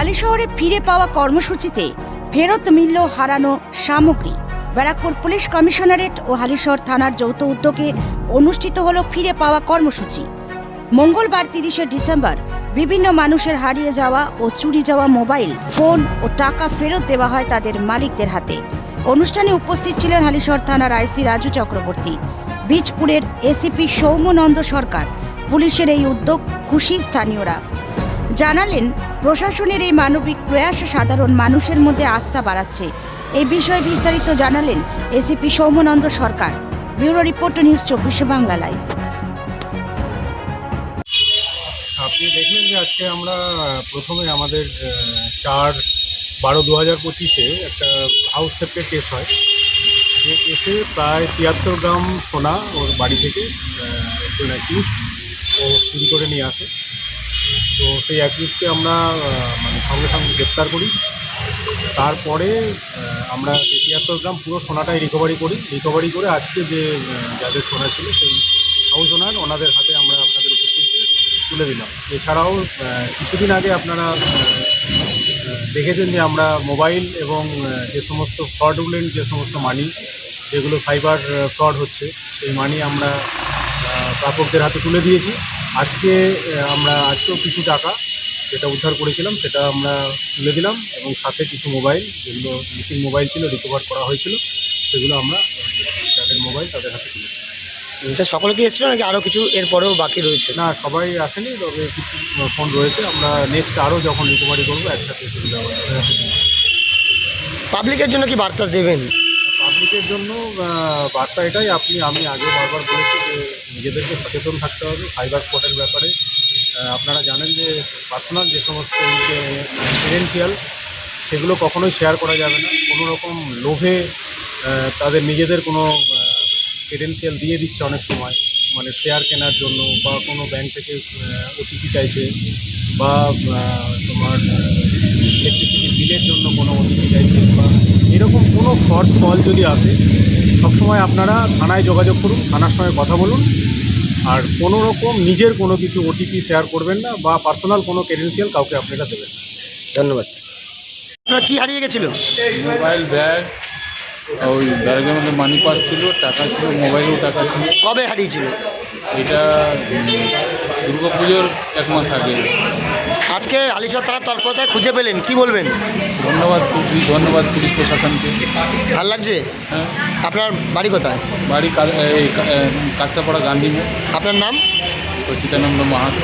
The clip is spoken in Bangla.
হালিশহরে ফিরে পাওয়া কর্মসূচিতে ফেরত মিলল হারানো সামগ্রী। ব্যারাকপুর পুলিশ কমিশনারেট ও হালিশহর থানার যৌথ উদ্যোগে অনুষ্ঠিত হল ফিরে পাওয়া কর্মসূচি। মঙ্গলবার 30শে ডিসেম্বর বিভিন্ন মানুষের হারিয়ে যাওয়া ও চুরি যাওয়া মোবাইল ফোন ও টাকা ফেরত দেওয়া হয় তাদের মালিকদের হাতে। অনুষ্ঠানে উপস্থিত ছিলেন হালিশহর থানার আইসি রাজু চক্রবর্তী, বীজপুরের এসিপি সৌম্যনন্দ সরকার। পুলিশের এই উদ্যোগ খুশি স্থানীয়রা। জানালেন, প্রশাসনের এই মানবিক প্রয়াস সাধারণ মানুষের মধ্যে আস্থা বাড়াচ্ছে। এই বিষয়ে বিস্তারিত জানালেন ACP Soumyananda Sarkar. Bureau report, news 24 Bangla live. আপনি দেখলেন যে আজকে আমরা প্রথমে আমাদের 4/12/2025 একটা হাউস থেফটের কেস হয়, যে কেসে প্রায় 73 গ্রাম সোনা ওর বাড়ি থেকে একজন অ্যাকিউজড ও চুরি করে নিয়ে আসে। তো সেই অ্যাকিউজকে আমরা সঙ্গে সঙ্গে গ্রেপ্তার করি। তারপরে আমরা 73 গ্রাম পুরো সোনাটাই রিকভারি করে আজকে যে যাদের সোনা ছিল সেই হাউস ওনাদের হাতে আমরা আপনাদের উপস্থিতিতে তুলে দিলাম। এছাড়াও কিছুদিন আগে আপনারা দেখেছেন যে আমরা মোবাইল এবং যে সমস্ত ফ্রডুলেন্ট যে সমস্ত মানি, যেগুলো সাইবার ফ্রড হচ্ছে, সেই মানি আমরা প্রাপকদের হাতে তুলে দিয়েছি। আজকেও কিছু টাকা যেটা উদ্ধার করেছিলাম সেটা আমরা তুলে দিলাম, এবং সাথে কিছু মোবাইল, যেগুলো মিসিং মোবাইল ছিল, রিকভার করা হয়েছিল, সেগুলো আমরা যাদের মোবাইল তাদের হাতে তুলে দিলাম। সকলে কি এসেছিল নাকি আরও কিছু এরপরেও বাকি রয়েছে? না, সবাই আসেনি, তবে কিছু ফোন রয়েছে। আমরা নেক্সট আরও যখন রিকভারি করবো একসাথে সেগুলো পাবলিকের জন্য কি বার্তা দেবেন? পাবলিকের জন্য বার্তা এটাই, আমি আগে বারবার বলেছি যে নিজেদেরকে সচেতন থাকতে হবে সাইবার ফ্রডের ব্যাপারে। আপনারা জানেন যে পার্সোনাল যে সমস্ত ক্রেডেনশিয়াল, সেগুলো কখনোই শেয়ার করা যাবে না। কোনো রকম লোভে তাদের নিজেদের কোনো ক্রেডেনশিয়াল দিয়ে দিচ্ছে অনেক সময়, মানে শেয়ার কেনার জন্য, বা কোনো ব্যাংক থেকে ওটিপি চাইছে, বা তোমার ইলেকট্রিসিটি বিলের জন্য কোনো ওটিপি চাইছে, বা এরকম কোনো ফ্রড কল যদি আসে, সবসময় আপনারা থানায় যোগাযোগ করুন, থানার সঙ্গে কথা বলুন। আর কোনো রকম নিজের কোনো কিছু ওটিপি শেয়ার করবেন না, বা পার্সোনাল কোনো ক্রেডেনশিয়াল কাউকে আপনারা দেবেন না। ধন্যবাদ। আপনার কী হারিয়ে গেছিল? মোবাইল, ব্যাগ, ওই ব্যাগের মধ্যে মানি পার্স ছিল, টাকা ছিল, মোবাইলেও টাকা ছিল। কবে হারিয়েছিল? এটা দুর্গাপুজোর 1 মাস আগে। আজকে হালিশহর থানার তরফ থেকে খুঁজে পেলেন, কি বলবেন? ধন্যবাদ পুলিশ প্রশাসনকে। ভালো লাগছে? হ্যাঁ। আপনার বাড়ি কোথায়? বাড়ি কাছাপাড়া গান্ধী মোড়। আপনার নাম? সচিতানন্দ মাহাতো।